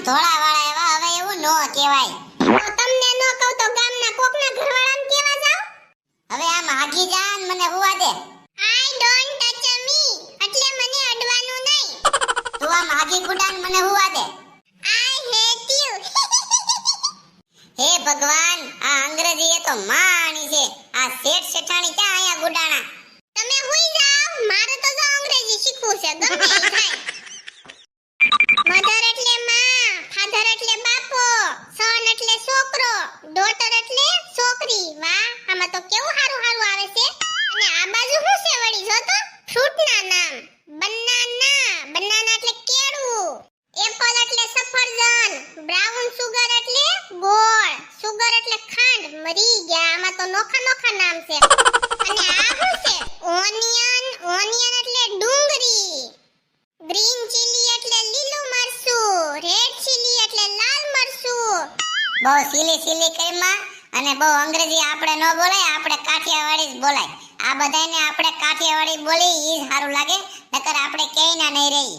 ધોળા વાળા એવા હવે એવું નો કહેવાય. તો તમને નો કહું તો ગામના કોકના ઘરવાળાને કેવા જાવ? હવે આમ હાગી જા ને મને હુવા દે. આઈ ડોન્ટ ટચ મી એટલે મને અડવાનું નહીં. તું આમ હાગી ગુડાન મને હુવા દે. I hate you. હે ભગવાન, આ અંગ્રેજી એ તો માણી છે. આ શેઠ શેઠાણી ક્યાં આયા ગુડાણા? તમે હુઈ જાવ, મારે તો જો અંગ્રેજી શીખવું છે, ગમે ઈ થાય. મધર એટલે માં, ફાધર એટલે બાપો, સન એટલે છોકરો, ડોટર એટલે છોકરી. વાહ, આમાં તો કેવું હારું હારું આવે છે. અને આ બાજુ શું છે વળી જો તો? ફ્રૂટના નામ. બનાના, બનાના એટલે કેળું. એપલ એટલે સફરજન, બ્રાઉન સુગર એટલે ગોળ, સુગર એટલે ખાંડ. મરી ગયા, આમાં તો નોખા નોખા નામ છે. અને આ શું છે? ઓનિયન, ઓનિયન એટલે ડુંગળી. ગ્રીન ચીલી એટલે લીલું મરચું, રેડ ચીલી એટલે લાલ મરચું. બહુ સીલી સીલી કરીમાં અને બહુ અંગ્રેજી આપણે ન બોલાય, આપણે કાઠિયાવાડી જ બોલાય. આ બધાયને આપણે કાઠિયાવાડી બોલી ઈ જ સારું લાગે, નકર આપણે ક્યાંય ના નહીં રહી.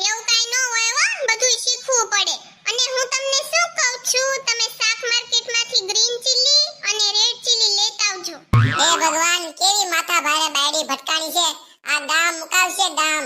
એવું કાઈ ન હોય હો, બધું શીખવું પડે. અને હું તમને શું કહું છું, તમે શાક માર્કેટમાંથી ગ્રીન ચીલી અને રેડ ચીલી લેતા આવજો. હે ભગવાન, કેવી માથા ભારે બાયડી ભટકાણી છે. આ ગામ મુકાવશે ગામ.